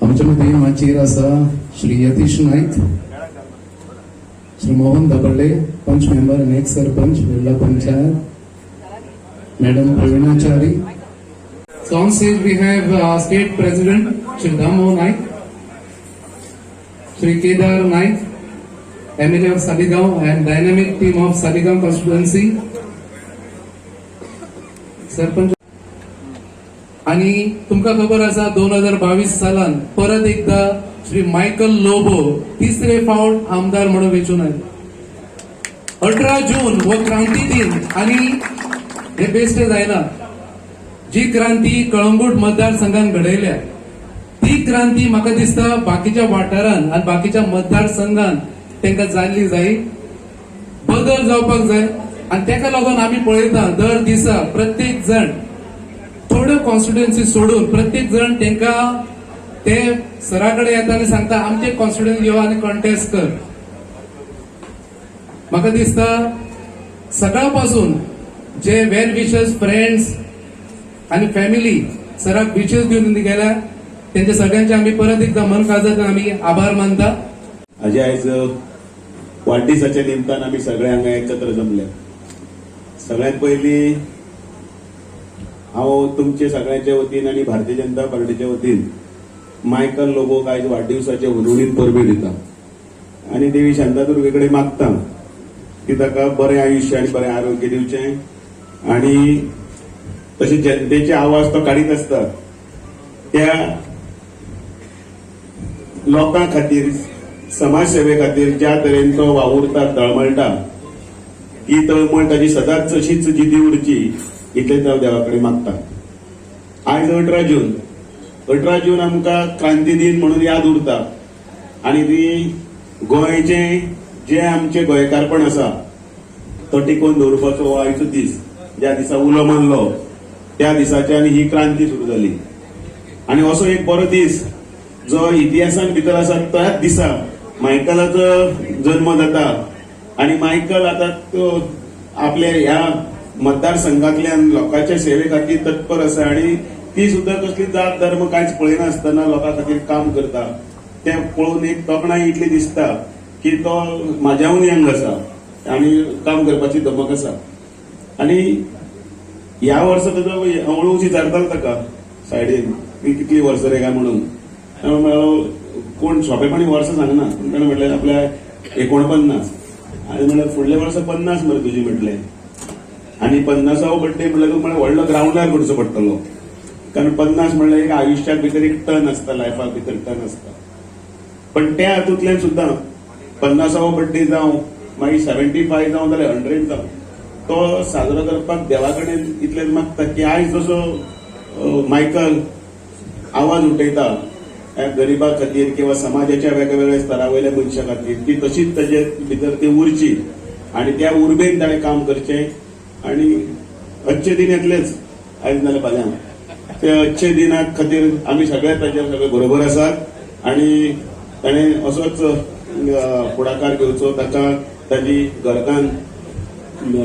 आमच्यामध्ये माचीर आसा श्री यतीश नाईक, श्री मोहन दबरले, पंच मेंबर आणि ex sarpanch Vella panchayat, madam Praveenachari. So on stage we have State President Shri Damo Naik, Shri Kedar Naik, MLA of Saligaon and dynamic team of Saligaon constituency, sarpanch. आणि तुमका खबर आसा 2022 सालान परत एकदा श्री मायकल लोबो तिसरे फावट आमदार म्हणून वेचून आले. 18 जून व क्रांती दिन आणि हे बेस्ट जायना. जी क्रांती कळंगूट मतदारसंघात घडयल्या ती क्रांती म्हाका दिसता बाकीच्या वाठारांत आणि बाकीच्या मतदारसंघात तांकां जाल्ली जाय, बदल जावपाक जाय. आणि ताका लागून आमी पळयता दर दिसा प्रत्येक जण थोड्यो कॉन्स्टिट्युएन्सी सोडून प्रत्येक जण तांकां ते सराकडे येता आनी सांगता आमचे कॉन्स्टिट्युएन्सी यो आनी कॉन्टेस्ट कर. म्हाका दिसता सकाळपासून जे वेल विशर्स फ्रेंड्स आणि फॅमिली सराक विशेस दिवन गेल्या त्यांच्या सगळ्यांचे आम्ही परत एकदा मन काळजात आम्ही आभार मानता. हाजे आयज वाडदिसाच्या निमतान आमी सगळे हांगा एकत्र जमले. सगळ्यात पयली हांव तुमचे सगळ्यांच्या वतीन आणि भारतीय जनता पार्टीच्या वतीन मायकल लोबोक आयज वाडदिवसाचे उजवणीत परबी दिता आणि देवी शांतादुर्गेकडे मागता की ताका बरें आयुष्य आणि बरें आरोग्य दिवचें आणि तशें जनतेचे आवाज तो काडीत आसता त्या लोकां खातीर समाज सेवे खातीर ज्या तरेन तो वावुरता तळमळटा ती तळमळ ताची सदांच अशीच जिती उरची इतलेच हांव देवा कडेन मागता. आयज 18 जून आमकां क्रांती दिन म्हणून याद उरता आणि ती गोंयचे जे आमचे गोंयकारपण आसा तो टिकोवन दवरपाचो हो आयचो दीस. ज्या दिसा उलो मारलो त्या दिसाच्यान ही क्रांती सुरू जाली आणि असो एक बरो दीस जो इतिहासान भितर आसा त्याच दिसा मायकलाचो जल्म जाता आणि मायकल आता आपल्या ह्या मतदारसंघातल्यान लोकांच्या सेवे खातीर तत्पर आसा आणि ती सुद्धा कसली जात धर्म कांयच पळयनासतना लोकां खातीर काम करता. तें पळोवन एक तोखणाय इतली दिसता की तो म्हाज्याहून यंग आसा आणि काम करपाची धमक आसा. आणि ह्या वर्सा ताजो हळूहळू विचारतालो ताका सायडीन की कितली वर्सां रे काय म्हणून. कोण सोंपेपणी वर्सां सांगना. ताणें म्हटलें आपल्या 49. आनी म्हळ्यार फुडल्या वर्सा 50 मरे तुजी म्हटलें. आणि 50वो बर्थडे म्हटल्यार तूं म्हळ्यार व्हडलो ग्राउंडार करचो पडटलो कारण 50 म्हळ्यार एक आयुश्याक भितर एक टर्न आसता, लायफाक भितर टर्न आसता. पण त्या हातूंतल्यान सुद्दां 50वो बर्थडे जावं मागीर 75 जावं जाल्यार 100 जावं तो साजरो करपाक देवा कडेन इतलें मागता की आयज जसो मायकल आवाज उठयता गरिबा खातीर किंवा समाजाच्या वेगवेगळ्या स्तरावयल्या मनशा खातीर ती तशीच ताचे भितर ती उरची आणि त्या उर्बेन ताणें काम करचें. आणि अच्छे दिन येतलेच आयज नाल्यार फाल्यां. ते अच्छे दिना खातीर आमी सगळे ताचे सगळे बरोबर आसात आणि ताणें असोच फुडाकार घेवचो. ताका ताजी घरकान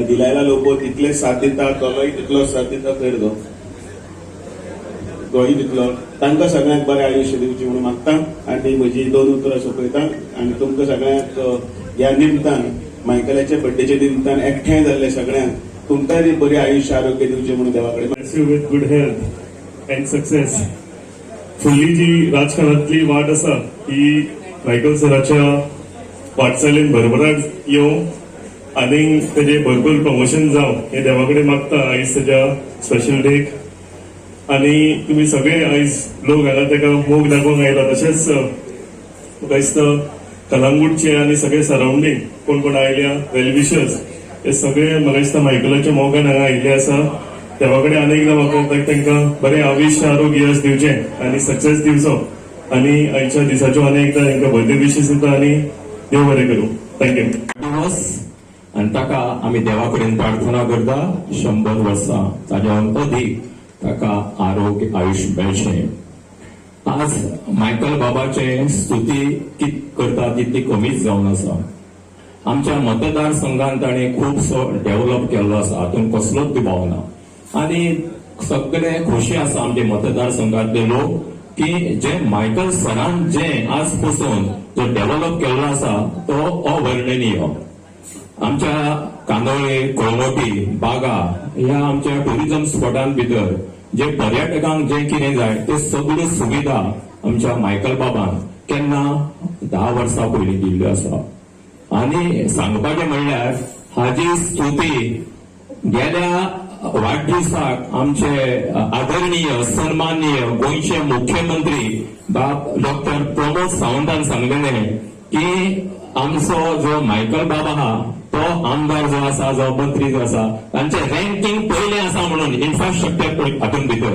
दिलायला लोबो तितलेच साथ दिता, तोय तितलोच साथ दिता. खैर गो गोंय तितलो तांकां सगळ्यांक बरें आयुश्य दिवचें म्हणून मागता आनी म्हजी 2 उतरां सोंपयता. आनी तुमकां सगळ्यांक ह्या निमतान मायकलाच्या बर्थडेच्या निमतान एकठांय जाल्ले सगळ्यांक तुमकांय बरें आयुश्य आरोग्य दिवचें म्हणून देवा कडेन with good health and success. फुडली जी राजकारणांतली वाट आसा ही मायकल सराच्या वाटचालीन भरभराट येवं आनी तेजे भरपूर प्रमोशन जावं हे देवा कडेन मागता आयज तेज्या स्पेशल डेक. आनी तुम्ही सगळे आयज लोक हांगा तेका मोग दाखोवंक आयला. तशेंच म्हाका दिसता कलंगूटचे आनी सगळे सराउंडींग कोण कोण आयल्या वेलविशर्स हे सगळे म्हाका दिसता मायकलाच्या मोगान हांगा आयिल्ले आसा. देवा कडेन आनी एकदां म्हाका तांकां बरें आयुश्य आरोग्य यश दिवचें आनी सक्सेस दिवचो. आनी आयच्या दिसाच्यो आनी एकदां तांकां बर्थडे विशीस दिता आनी देव बरें करूं. थँक्यू. दिवस आणि ताका आम्ही देवा कडेन प्रार्थना करता 100 वर्सां ताज्या अदीक ताका आरोग्य आयुश्य मेळचें. आज मायकल बाबाचे स्तुती करता तितली कमीच जावन आसा. आमच्या मतदारसंघात ताणें खुबसो डेव्हलप केल्लो आसा, हातूंत कसलोच दुबाव ना. आनी सगळे खोशी आसा आमचे मतदारसंघातले लोक की जे मायकल सरान जे आज पासून जो डेव्हलप केल्लो आसा तो अवर्णनीय. आमच्या कांदोळे, कळंगोटी, बागा ह्या आमच्या टुरिझम स्पॉटां भितर जे पर्यटकांक जे कितें जाय ते सगळ्यो सुविधा आमच्या मायकल बाबान केन्ना 10 वर्सां पयलीं दिल्ल्यो आसा. आनी सांगपाचें म्हणल्यार हाजी स्तुती गेल्या वाडदिवसाक आमचे आदरणीय सन्माननीय गोंयचे मुख्यमंत्री डॉक्टर प्रमोद सावंतान सांगलेले की आमचो जो मायकल बाबा आहा तो आमदार जो आसा जो मंत्री जो आसा तांचे रँकिंग पयलें आसा म्हणून इन्फ्रास्ट्रक्चर हातूंत भितर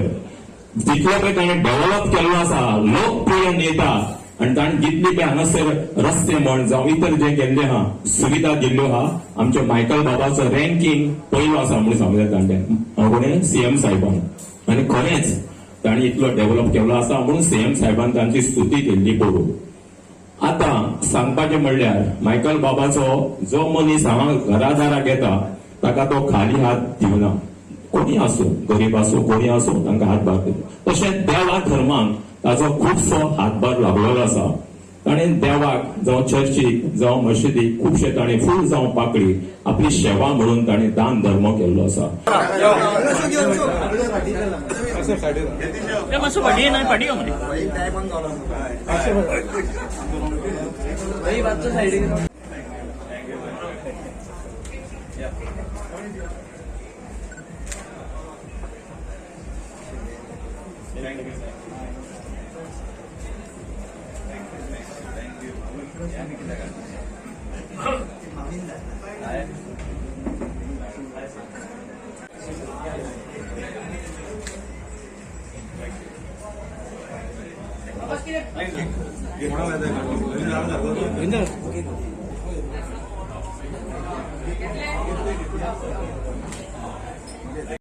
जितले पळय ताणें डेव्हलप केल्लो आसा लोकप्रिय नेता आनी ताणें जितली पळय हांगासर रस्ते म्हण जावं इतर जे केल्ले आहा सुविधा दिल्ल्यो आहा आमच्या मायकल बाबाचो रँकिंग पयलो आसा म्हणून सांगलें ताणें कोणें सीएम साहेबान. आनी खरेंच ताणें इतलो डेव्हलप केल्लो आसा म्हणून सीएम साहेबान तांची स्तुती केल्ली पळोवन. आता सांगपाचें म्हणल्यार मायकल बाबाचो जो मनीस हांगा घरादाराक येता ताका तो खाली हात दिवना. कोणी आसूं, गरीब आसूं, कोणी आसूं तांकां हातभार दिता. तशेंच देवा धर्माक ताचो खुबसो हातभार लागलेलो आसा. ताणें देवाक जावं चर्चीक जावं मशिदीक खुबशे ताणें फूल जावं पाकळी आपली सेवा म्हणून ताणें दान धर्म केल्लो आसा. मातसो फाटी ना फाटी सायडीक